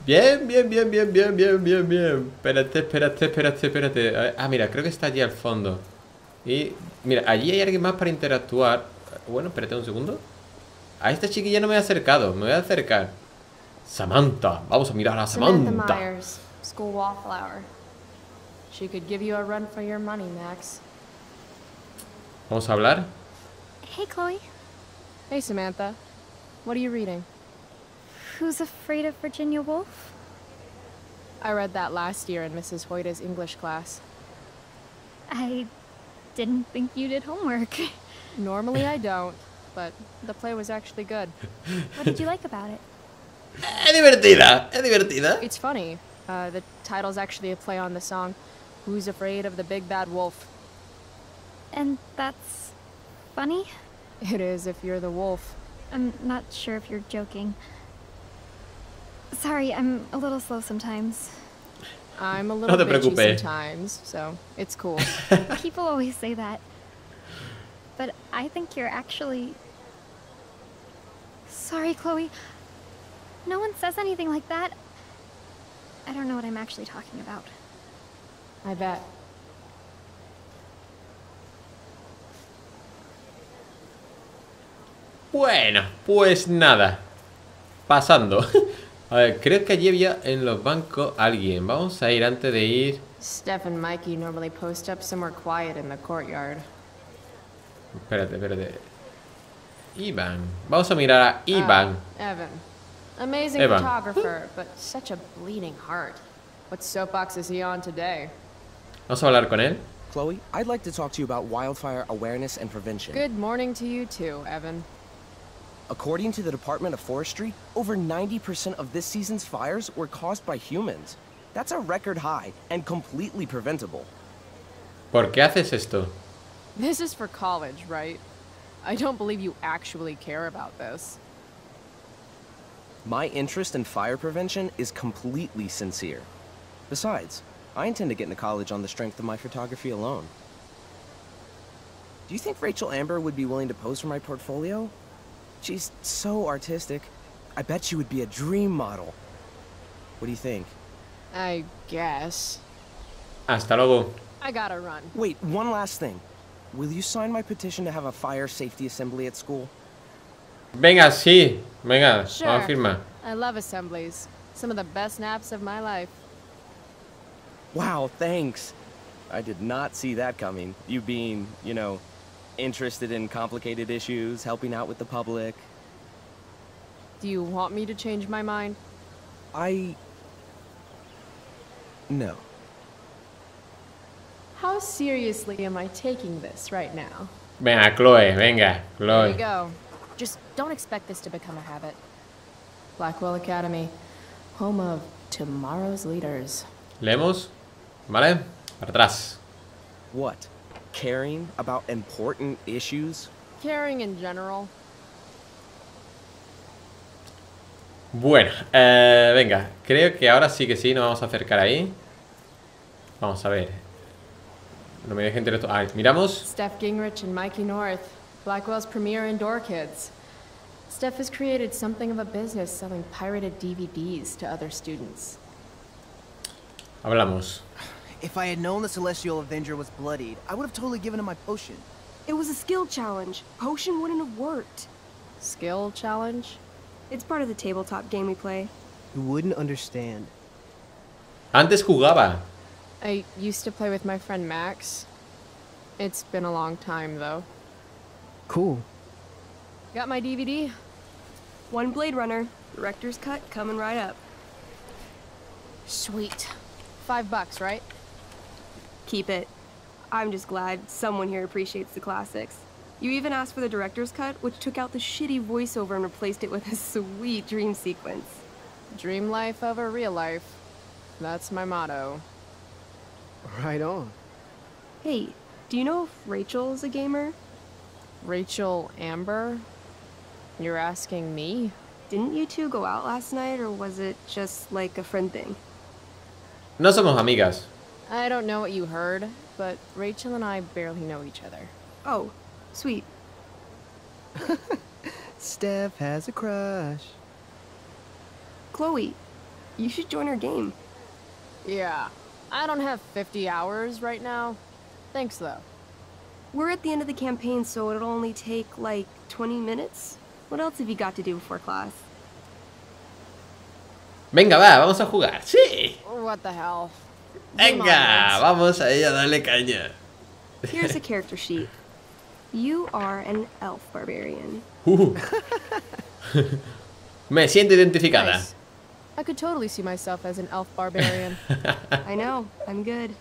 Bien, bien, bien, bien, bien, bien, bien, bien. Espérate, espérate, espérate, espérate. A ver, ah, mira, creo que está allí al fondo. Y mira, allí hay alguien más para interactuar. Bueno, espérate un segundo. A esta chiquilla no me he acercado. Me voy a acercar. Samantha. Vamos a mirar a Samantha Samantha. Myers, school wallflower. She could give you a run for your money, Max. Vamos a hablar. Hey, Chloe. Hey, Samantha. What are you reading? Who's Afraid of Virginia Woolf? I read that last year in Mrs. Hoyta's English class. I didn't think you did homework. Normally I don't, but the play was actually good. What did you like about it? Es divertida, es divertida. It's funny. The title's actually a play on the song, Who's Afraid of the Big Bad Wolf? And that's funny? It is if you're the wolf. I'm not sure if you're joking. Sorry, I'm a little slow sometimes. I'm a little bitchy sometimes, so it's cool. People always say that. But I think you're actually... Sorry, Chloe. No one says anything like that. I don't know what I'm actually talking about. I bet. Bueno, pues nada. Pasando. A ver, creo que allí había en los bancos alguien. Vamos a ir antes de ir. Steph and Mikey normally post up somewhere quiet in the courtyard. Espérate, espérate. Iván. Vamos a mirar a Iván. Evan. Amazing Evan. photographer, but such a bleeding heart. What soapbox is he on today? Vamos a hablar con él. Chloe, I'd like to talk to you about wildfire awareness and prevention. Good morning to you too, Evan. According to the Department of Forestry, over 90% of this season's fires were caused by humans. That's a record high and completely preventable. ¿Por qué haces esto? This is for college, right? I don't believe you actually care about this. My interest in fire prevention is completely sincere. Besides, I intend to get into college on the strength of my photography alone. Do you think Rachel Amber would be willing to pose for my portfolio? She's so artistic. I bet she would be a dream model. What do you think? I guess. Hasta luego. I gotta run. Wait, one last thing. Will you sign my petition to have a fire safety assembly at school? Venga, sí. Venga, Sure. vamos a firmar. I love assemblies. Some of the best naps of my life. Wow, thanks. I did not see that coming. You being, you know, interested in complicated issues, helping out with the public. Do you want me to change my mind? No. How seriously am I taking this right now? Venga, Chloe, venga, There Chloe. you go. Just don't expect this to become a habit. Blackwell Academy, home of tomorrow's leaders. Leemos. Vale, para atrás. What? Caring about important issues? Caring in general. Bueno, venga. Creo que ahora sí que sí, nos vamos a acercar ahí. Vamos a ver. No me dejen tener esto. Ah, miramos. Steph Gingrich and Mikey North, Blackwell's premier indoor kids. Steph has created something of a business selling pirated DVDs to other students. Hablamos. If I had known the Celestial Avenger was bloodied, I would have totally given him my potion. It was a skill challenge. Potion wouldn't have worked. Skill challenge? It's part of the tabletop game we play. You wouldn't understand. Antes jugaba. I used to play with my friend Max. It's been a long time, though. Cool. Got my DVD? One Blade Runner, director's cut coming right up. Sweet. $5, right? Keep it. I'm just glad someone here appreciates the classics. You even asked for the director's cut, which took out the shitty voiceover and replaced it with a sweet dream sequence. Dream life over real life. That's my motto. Right on. Hey, do you know if Rachel's a gamer? Rachel Amber? You're asking me? Didn't you two go out last night, or was it just like a friend thing? No somos amigas. I don't know what you heard, but Rachel and I barely know each other. Oh, sweet. Steph has a crush. Chloe, You should join our game. Yeah. I don't have 50 hours right now. Thanks, though. We're at the end of the campaign, so it'll only take, like, 20 minutes. What else have you got to do before class? Venga, va, vamos a jugar. Sí. What the hell? Game on, Venga, nerds. vamos ahí a darle caña. Here's a character sheet. You are an elf barbarian. Me siento identificada. Nice. I could totally see myself as an elf barbarian. I know, I'm good.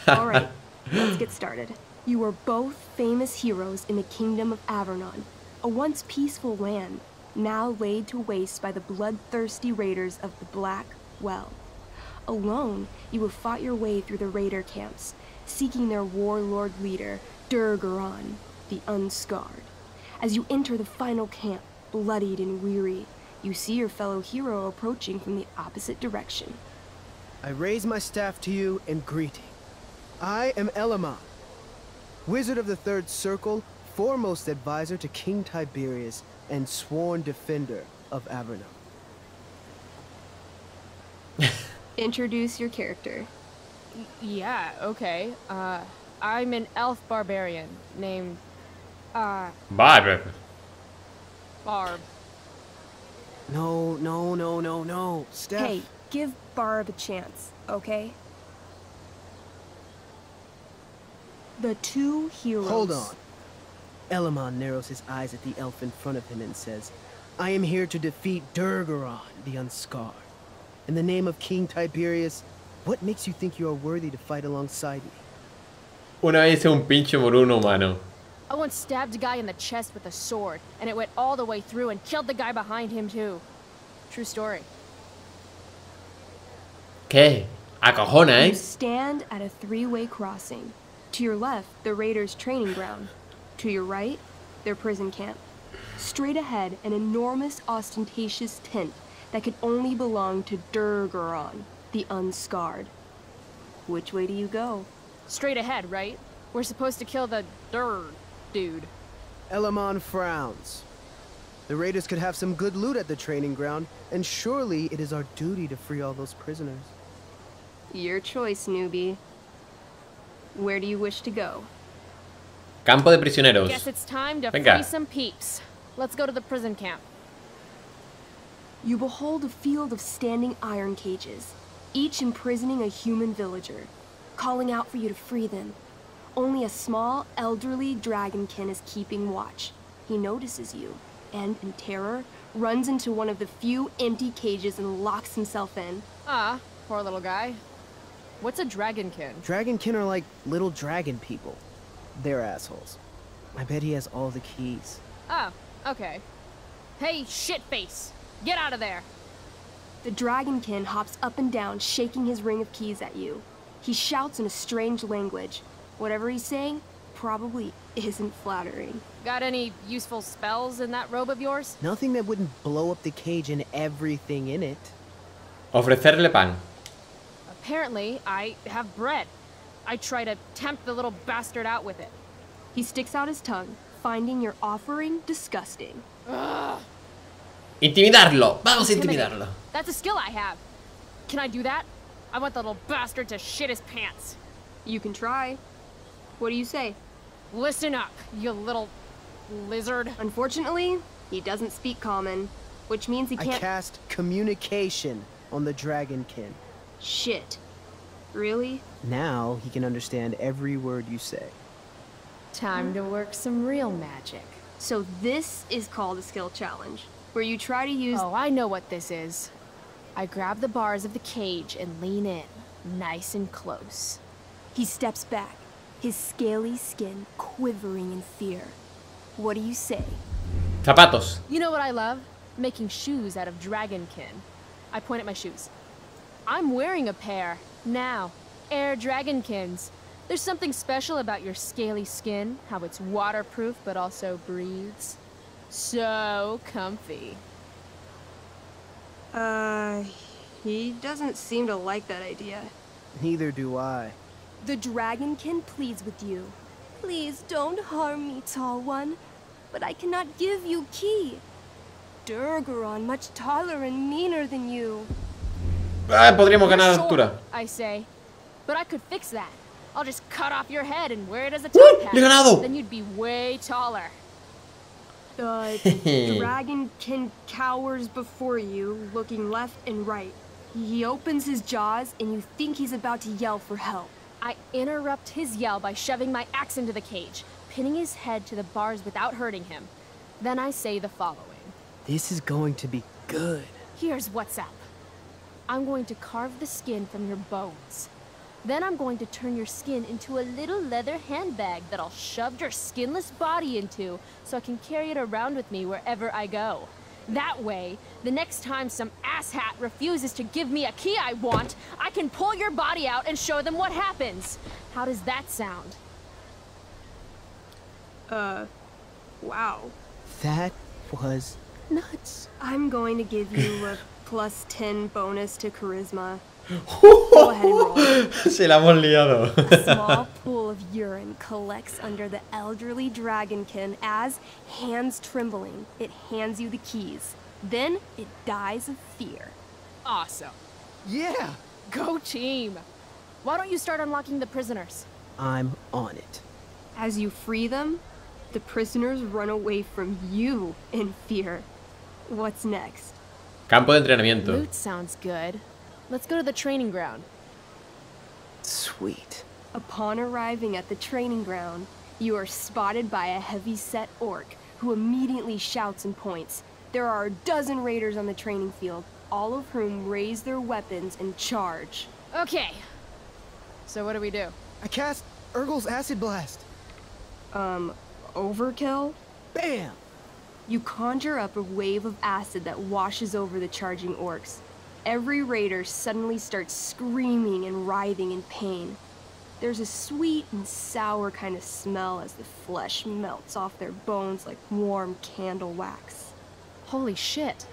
Alright, let's get started. You are both famous heroes in the kingdom of Avernon, a once peaceful land, now laid to waste by the bloodthirsty raiders of the Black Well. Alone, you have fought your way through the raider camps, seeking their warlord leader, Durgaron, the Unscarred. As you enter the final camp, bloodied and weary, you see your fellow hero approaching from the opposite direction. I raise my staff to you in greeting. I am Elamon, Wizard of the Third Circle, foremost advisor to King Tiberius, and sworn defender of Avernon. Introduce your character. Yeah, okay. I'm an elf barbarian named, Barb. Barb. No. Steph. Hey, give Barb a chance, okay? The two heroes. Hold on. Elamon narrows his eyes at the elf in front of him and says, I am here to defeat Durgaron, the Unscarred. In the name of King Tiberius, what makes you think you are worthy to fight alongside me? Una vez hice un pincho por un humano. I once stabbed a guy in the chest with a sword, and it went all the way through and killed the guy behind him too. True story. ¿Qué? Acojona, You ¿eh? stand at a three-way crossing. To your left, the raiders' training ground. To your right, their prison camp. Straight ahead, an enormous, ostentatious tent that could only belong to Durgaron, the Unscarred. Which way do you go? Straight ahead, right? We're supposed to kill the dude. Elamon frowns. The raiders could have some good loot at the training ground, and surely it is our duty to free all those prisoners. Your choice, newbie. Where do you wish to go? Campo de prisioneros. Guess it's time to Venga. free some peeps. Let's go to the prison camp. You behold a field of standing iron cages, each imprisoning a human villager, calling out for you to free them. Only a small, elderly dragonkin is keeping watch. He notices you, and in terror, runs into one of the few empty cages and locks himself in. Ah, poor little guy. What's a dragonkin? Dragonkin are like little dragon people. They're assholes. I bet he has all the keys. Oh, okay. Hey, shitface! Get out of there! The dragonkin hops up and down, shaking his ring of keys at you. He shouts in a strange language. Whatever he's saying probably isn't flattering. Got any useful spells in that robe of yours? Nothing that wouldn't blow up the cage and everything in it. Ofrecerle pan. Apparently, I have bread. I try to tempt the little bastard out with it. He sticks out his tongue, finding your offering disgusting. Ugh. Intimidarlo. Vamos a Intimidate. intimidarlo. That's a skill I have. Can I do that? I want the little bastard to shit his pants. You can try. What do you say? Listen up, you little lizard. Unfortunately, he doesn't speak common, which means he I can't- cast communication on the dragonkin. Shit. Really? Now he can understand every word you say. Time to work some real magic. So this is called a skill challenge, where you try to use- Oh, I know what this is. I grab the bars of the cage and lean in, nice and close. He steps back, his scaly skin quivering in fear. What do you say? Zapatos. You know what I love? Making shoes out of dragonkin. I point at my shoes. I'm wearing a pair, now. Air dragonkins. There's something special about your scaly skin, how it's waterproof but also breathes. So comfy. He doesn't seem to like that idea. Neither do I. The dragonkin pleads with you. Please don't harm me, tall one. But I cannot give you key. Durgaron much taller and meaner than you. Podríamos ganar Sure, altura. I say. But I could fix that. I'll just cut off your head and wear it as a top hat. ¡Le he ganado! Then you'd be way taller. The dragonkin cowers before you, looking left and right. He opens his jaws, and you think he's about to yell for help. I interrupt his yell by shoving my axe into the cage, pinning his head to the bars without hurting him. Then I say the following. This is going to be good. Here's what's up. I'm going to carve the skin from your bones. Then I'm going to turn your skin into a little leather handbag that I'll shove your skinless body into so I can carry it around with me wherever I go. That way, the next time some asshat refuses to give me a key I want, I can pull your body out and show them what happens. How does that sound? Wow. That was nuts. I'm going to give you a +10 bonus to charisma. Go ahead and roll. Se la hemos liado. A small pool of urine collects under the elderly dragonkin as, hands trembling, it hands you the keys. Then it dies of fear. Awesome. Yeah, Go team. Why don't you start unlocking the prisoners? I'm on it. As you free them, the prisoners run away from you in fear. What's next? Campo de entrenamiento. Loot sounds good. Let's go to the training ground. Sweet. Upon arriving at the training ground, you are spotted by a heavy-set orc who immediately shouts and points. There are a dozen raiders on the training field, all of whom raise their weapons and charge. Okay. So what do we do? I cast Urgel's Acid Blast. Overkill? Bam! You conjure up a wave of acid that washes over the charging orcs. Every raider suddenly starts screaming and writhing in pain. There's a sweet and sour kind of smell as the flesh melts off their bones like warm candle wax. Holy shit.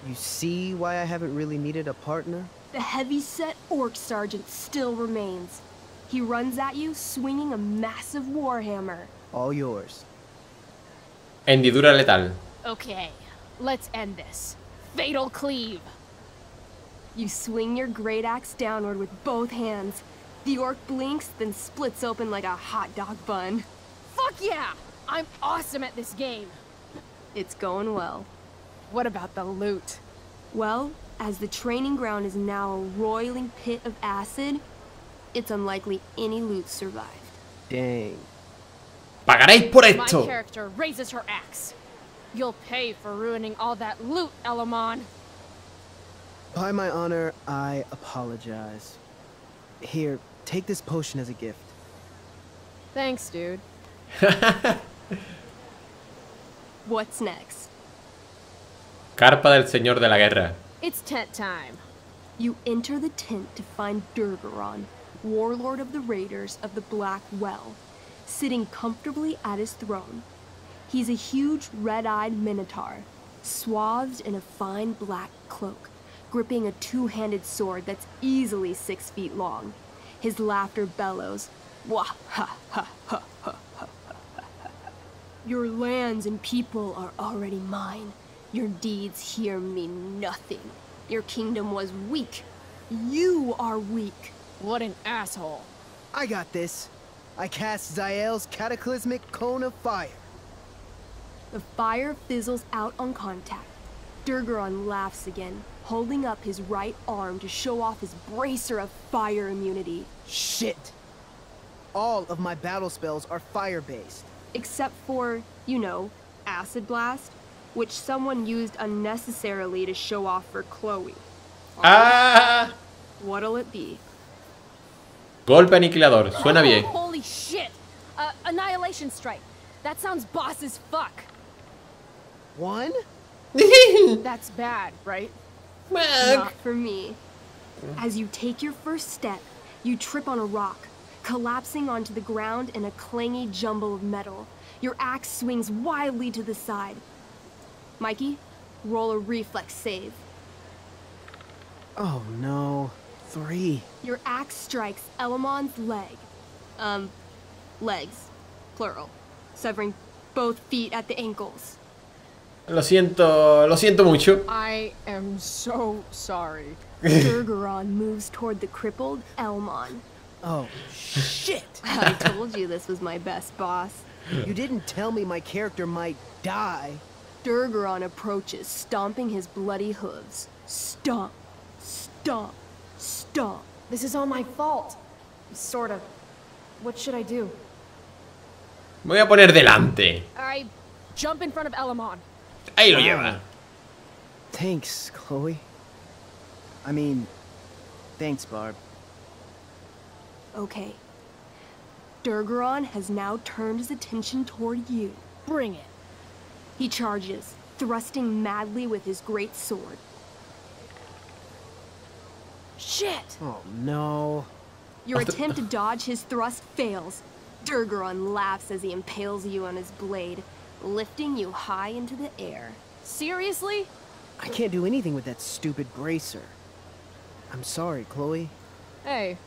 You see why I haven't really needed a partner? The heavy-set orc sergeant still remains. He runs at you swinging a massive warhammer. All yours. Hendidura letal. Okay, let's end this. Fatal cleave. You swing your great axe downward with both hands. The orc blinks, then splits open like a hot dog bun. Fuck yeah! I'm awesome at this game. It's going well. What about the loot? Well, as the training ground is now a roiling pit of acid, it's unlikely any loot survived. Dang. Pagaréis por My esto. character raises her axe. You'll pay for ruining all that loot, Elamon. By my honor, I apologize. Here, take this potion as a gift. Thanks, dude. What's next? Carpa del Señor de la Guerra. It's tent time. You enter the tent to find Durgaron, warlord of the Raiders of the Black Well, sitting comfortably at his throne. He's a huge red-eyed minotaur, swathed in a fine black cloak, gripping a two-handed sword that's easily 6 feet long. His laughter bellows, wah ha ha ha ha ha ha. Your lands and people are already mine. Your deeds here mean nothing. Your kingdom was weak. You are weak. What an asshole. I got this. I cast Zael's Cataclysmic Cone of Fire. The fire fizzles out on contact. Durgaron laughs again, holding up his right arm to show off his bracer of fire immunity. Shit! All of my battle spells are fire-based. Except for, you know, Acid Blast, which someone used unnecessarily to show off for Chloe. ¡Ah! What'll it be? Golpe aniquilador. Suena bien. Holy shit! Annihilation Strike. That sounds boss as fuck. One? That's bad, right? Not for me. As you take your first step, you trip on a rock, collapsing onto the ground in a clangy jumble of metal. Your axe swings wildly to the side. Mikey, roll a reflex save. Oh no. 3. Your axe strikes Elamon's leg. Legs. Plural. Severing both feet at the ankles. Lo siento mucho. I am so sorry. Durgaron moves toward the crippled Elmon. Oh, shit! I told you this was my best boss. You didn't tell me my character might die. Durgaron approaches, stomping his bloody hooves. Stomp, stomp, stomp. This is all my fault. Sort of. What should I do? Me voy a poner delante. I jump in front of Elamon. Ahí lo lleva. Thanks, Chloe. I mean, thanks, Barb. Okay. Durgaron has now turned his attention toward you. Bring it. He charges, thrusting madly with his great sword. Shit! Oh, no. Your attempt to dodge his thrust fails. Durgaron laughs as he impales you on his blade, lifting you high into the air. Seriously? I can't do anything with that stupid bracer. I'm sorry, Chloe. Hey,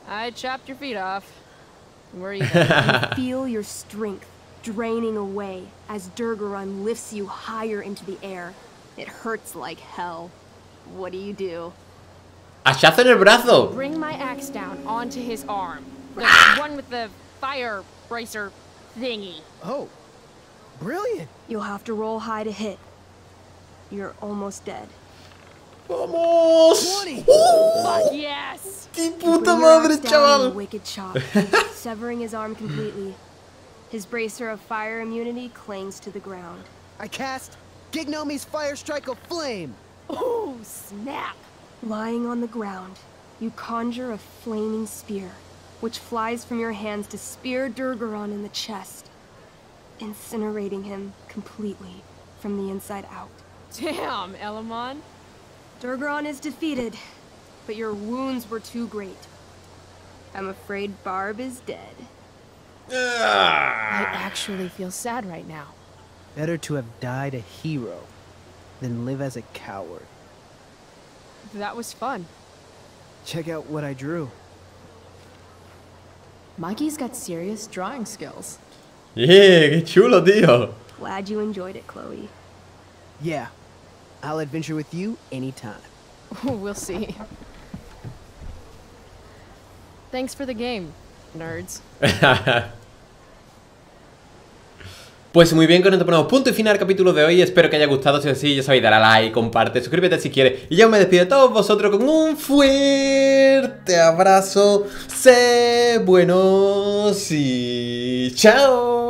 I chopped your feet off. Where are you You feel your strength draining away as Durgaron lifts you higher into the air. It hurts like hell. What do? Hachazo en el brazo. Bring my axe down onto his arm. The one with the fire bracer thingy. Oh, brilliant. You'll have to roll high to hit. You're almost dead. ¡Vamos! 20. Fuck yes! ¡Qué You puta bring your madre, axe down in a chaval! wicked chop, severing his arm completely. His bracer of fire immunity clings to the ground. I cast Gignomi's Fire Strike of Flame. Oh, snap! Lying on the ground, you conjure a flaming spear, which flies from your hands to spear Durgaron in the chest, incinerating him completely from the inside out. Damn, Elamon. Durgaron is defeated, but your wounds were too great. I'm afraid Barb is dead. I actually feel sad right now. Better to have died a hero than live as a coward. That was fun. Check out what I drew. Mikey's got serious drawing skills. ¡Yeah! ¡Qué chulo, tío! Glad you enjoyed it, Chloe. Yeah, I'll adventure with you anytime. We'll see. Thanks for the game, nerds. Pues muy bien, con esto ponemos punto y final al capítulo de hoy. Espero que haya gustado. Si es así, ya sabéis, dale a like, comparte, suscríbete si quieres. Y yo me despido de todos vosotros con un fuerte abrazo. Sé buenos y chao.